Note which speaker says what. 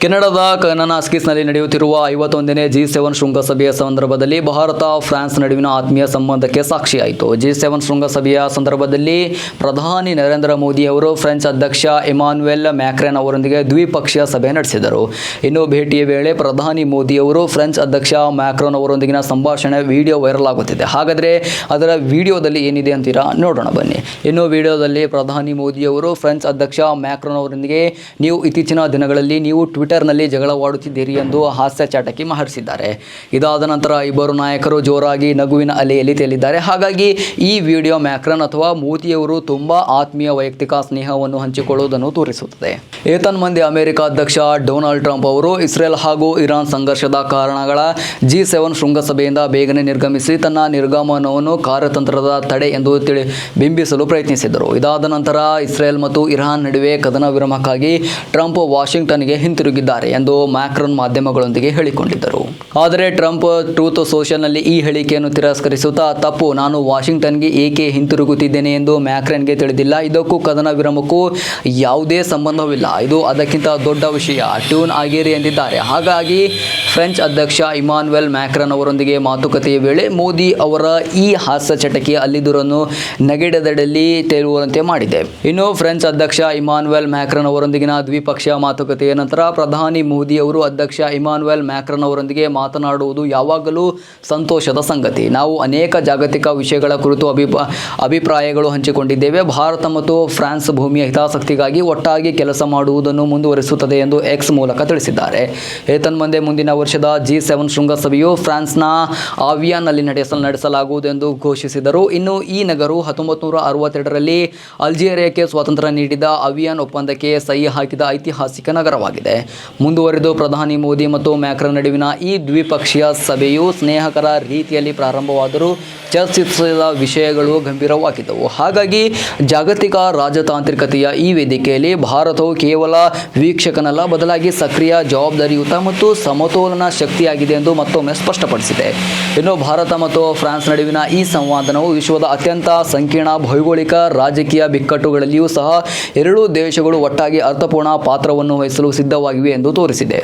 Speaker 1: ಕೆನಡಾದ ಕನನಾಸ್ಕಿಸ್ನಲ್ಲಿ ನಡೆಯುತ್ತಿರುವ 51ನೇ G7 ಶೃಂಗಸಭೆಯ ಸಂದರ್ಭದಲ್ಲಿ ಭಾರತ ಫ್ರಾನ್ಸ್ ನಡುವಿನ ಆತ್ಮೀಯ ಸಂಬಂಧಕ್ಕೆ ಸಾಕ್ಷಿಯಾಯಿತು. G7 ಶೃಂಗಸಭೆಯ ಸಂದರ್ಭದಲ್ಲಿ ಪ್ರಧಾನಿ ನರೇಂದ್ರ ಮೋದಿ ಅವರು ಫ್ರೆಂಚ್ ಅಧ್ಯಕ್ಷ ಇಮಾನ್ಯುಯಲ್ ಮ್ಯಾಕ್ರಾನ್ ಅವರೊಂದಿಗೆ ದ್ವಿಪಕ್ಷೀಯ ಸಭೆ ನಡೆಸಿದರು. ಇನ್ನು ಭೇಟಿಯ ವೇಳೆ ಪ್ರಧಾನಿ ಮೋದಿ ಅವರು ಫ್ರೆಂಚ್ ಅಧ್ಯಕ್ಷ ಮ್ಯಾಕ್ರಾನ್ ಅವರೊಂದಿಗಿನ ಸಂಭಾಷಣೆ ವಿಡಿಯೋ ವೈರಲ್ ಆಗುತ್ತಿದೆ. ಹಾಗಾದರೆ ಅದರ ವಿಡಿಯೋದಲ್ಲಿ ಏನಿದೆ ಅಂತೀರಾ? ನೋಡೋಣ ಬನ್ನಿ. ಇನ್ನು ವಿಡಿಯೋದಲ್ಲಿ ಪ್ರಧಾನಿ ಮೋದಿ ಅವರು ಫ್ರೆಂಚ್ ಅಧ್ಯಕ್ಷ ಮ್ಯಾಕ್ರಾನ್ ಅವರೊಂದಿಗೆ ನೀವು ಇತ್ತೀಚಿನ ದಿನಗಳಲ್ಲಿ ನೀವು ಟ್ವಿಟರ್ನಲ್ಲಿ ಜಗಳವಾಡುತ್ತಿದ್ದೀರಿ ಎಂದು ಹಾಸ್ಯ ಚಾಟಕಿ ಹರಿಸಿದ್ದಾರೆ. ಇದಾದ ನಂತರ ಇಬ್ಬರು ನಾಯಕರು ಜೋರಾಗಿ ನಗುವಿನ ಅಲೆಯಲ್ಲಿ ತೇಲಿದ್ದಾರೆ. ಹಾಗಾಗಿ ಈ ವಿಡಿಯೋ ಮ್ಯಾಕ್ರಾನ್ ಅಥವಾ ಮೋದಿಯವರು ತುಂಬಾ ಆತ್ಮೀಯ ವೈಯಕ್ತಿಕ ಸ್ನೇಹವನ್ನು ಹಂಚಿಕೊಳ್ಳುವುದನ್ನು ತೋರಿಸುತ್ತದೆ. ಏತನ್ಮಧ್ಯೆ ಅಮೆರಿಕ ಅಧ್ಯಕ್ಷ ಡೊನಾಲ್ಡ್ ಟ್ರಂಪ್ ಅವರು ಇಸ್ರೇಲ್ ಹಾಗೂ ಇರಾನ್ ಸಂಘರ್ಷದ ಕಾರಣಗಳ G7 ಶೃಂಗಸಭೆಯಿಂದ ಬೇಗನೆ ನಿರ್ಗಮಿಸಿ ತನ್ನ ನಿರ್ಗಮನವನ್ನು ಕಾರ್ಯತಂತ್ರದ ತಡೆ ಎಂದು ಬಿಂಬಿಸಲು ಪ್ರಯತ್ನಿಸಿದರು. ಇದಾದ ನಂತರ ಇಸ್ರೇಲ್ ಮತ್ತು ಇರಾನ್ ನಡುವೆ ಕದನ ವಿರಾಮಕ್ಕಾಗಿ ಟ್ರಂಪ್ ವಾಷಿಂಗ್ಟನ್ಗೆ ಹಿಂತಿರುಗಿದ್ದಾರೆ ಎಂದು ಮ್ಯಾಕ್ರಾನ್ ಮಾಧ್ಯಮಗಳೊಂದಿಗೆ ಹೇಳಿಕೊಂಡಿದ್ದರು. ಆದರೆ ಟ್ರಂಪ್ ಟ್ರೂತ್ ಸೋಷಿಯಲ್ನಲ್ಲಿ ಈ ಹೇಳಿಕೆಯನ್ನು ತಿರಸ್ಕರಿಸುತ್ತಾ, ತಪ್ಪು, ನಾನು ವಾಷಿಂಗ್ಟನ್ಗೆ ಏಕೆ ಹಿಂತಿರುಗುತ್ತಿದ್ದೇನೆ ಎಂದು ಮ್ಯಾಕ್ರಾನ್ಗೆ ತಿಳಿದಿಲ್ಲ. ಇದಕ್ಕೂ ಕದನ ವಿರಾಮಕ್ಕೂ ಯಾವುದೇ ಸಂಬಂಧವಿಲ್ಲ. ಇದು ಅದಕ್ಕಿಂತ ದೊಡ್ಡ ವಿಷಯ. ಟ್ಯೂನ್ ಆಗಿರಿ ಎಂದಿದ್ದಾರೆ. ಹಾಗಾಗಿ ಫ್ರೆಂಚ್ ಅಧ್ಯಕ್ಷ ಇಮಾನ್ಯುಯಲ್ ಮ್ಯಾಕ್ರಾನ್ ಅವರೊಂದಿಗೆ ಮಾತುಕತೆಯ ವೇಳೆ ಮೋದಿ ಅವರ ಈ ಹಾಸ್ಯ ಚಟಕಿ ಅಲ್ಲಿದುರನ್ನು ನಗೆಡದಡಲ್ಲಿ ತೇಲುವಂತೆ ಮಾಡಿದೆ. ಇನ್ನು ಫ್ರೆಂಚ್ ಅಧ್ಯಕ್ಷ ಇಮಾನ್ಯುಯಲ್ ಮ್ಯಾಕ್ರಾನ್ ಅವರೊಂದಿಗಿನ ದ್ವಿಪಕ್ಷೀಯ ಮಾತುಕತೆಯ ನಂತರ ಪ್ರಧಾನಿ ಮೋದಿ ಅವರು ಅಧ್ಯಕ್ಷ ಇಮಾನ್ಯುಯಲ್ ಮ್ಯಾಕ್ರಾನ್ ಅವರೊಂದಿಗೆ ಮಾತನಾಡುವುದು ಯಾವಾಗಲೂ ಸಂತೋಷದ ಸಂಗತಿ. ನಾವು ಅನೇಕ ಜಾಗತಿಕ ವಿಷಯಗಳ ಕುರಿತು ಅಭಿಪ್ರಾಯಗಳು ಹಂಚಿಕೊಂಡಿದ್ದೇವೆ. ಭಾರತ ಮತ್ತು ಫ್ರಾನ್ಸ್ ಭೂಮಿಯ ಹಿತಾಸಕ್ತಿಗಾಗಿ ಒಟ್ಟಾಗಿ ಕೆಲಸ ಮಾಡುವುದನ್ನು ಮುಂದುವರಿಸುತ್ತದೆ ಎಂದು ಎಕ್ಸ್ ಮೂಲಕ ತಿಳಿಸಿದ್ದಾರೆ. ಏತನ್ಮಧ್ಯೆ ಮುಂದಿನ ವರ್ಷದ G7 ಶೃಂಗಸಭೆಯು ಫ್ರಾನ್ಸ್ನ ಆವಿಯಾನ್ನಲ್ಲಿ ನಡೆಸಲಾಗುವುದು ಎಂದು ಘೋಷಿಸಿದರು. ಇನ್ನು ಈ ನಗರವು 1962ರಲ್ಲಿ ಅಲ್ಜೀರಿಯಾಕ್ಕೆ ಸ್ವಾತಂತ್ರ್ಯ ನೀಡಿದ ಆವಿಯಾನ್ ಒಪ್ಪಂದಕ್ಕೆ ಸಹಿ ಹಾಕಿದ ಐತಿಹಾಸಿಕ ನಗರವಾಗಿದೆ. ಮುಂದುವರೆದು ಪ್ರಧಾನಿ ಮೋದಿ ಮತ್ತು ಮ್ಯಾಕ್ರಾನ್ ನಡುವಿನ ಈ ದ್ವಿಪಕ್ಷೀಯ ಸಭೆಯು ಸ್ನೇಹಕರ ರೀತಿಯಲ್ಲಿ ಪ್ರಾರಂಭವಾದರೂ ಚರ್ಚಿಸಿದ ವಿಷಯಗಳು ಗಂಭೀರವಾಗಿದ್ದವು. ಹಾಗಾಗಿ ಜಾಗತಿಕ ರಾಜತಾಂತ್ರಿಕತೆಯ ಈ ವೇದಿಕೆಯಲ್ಲಿ ಭಾರತವು ಕೇವಲ ವೀಕ್ಷಕನಲ್ಲ, ಬದಲಾಗಿ ಸಕ್ರಿಯ, ಜವಾಬ್ದಾರಿಯುತ ಮತ್ತು ಸಮತೋಲನ ಶಕ್ತಿಯಾಗಿದೆ ಎಂದು ಮತ್ತೊಮ್ಮೆ ಸ್ಪಷ್ಟಪಡಿಸಿದೆ. ಇನ್ನು ಭಾರತ ಮತ್ತು ಫ್ರಾನ್ಸ್ ನಡುವಿನ ಈ ಸಂವಾದನವು ವಿಶ್ವದ ಅತ್ಯಂತ ಸಂಕೀರ್ಣ ಭೌಗೋಳಿಕ ರಾಜಕೀಯ ಬಿಕ್ಕಟ್ಟುಗಳಲ್ಲಿಯೂ ಸಹ ಎರಡೂ ದೇಶಗಳು ಒಟ್ಟಾಗಿ ಅರ್ಥಪೂರ್ಣ ಪಾತ್ರವನ್ನು ವಹಿಸಲು ಸಿದ್ಧವಾಗಿವೆ ಎಂದು ತೋರಿಸಿದೆ.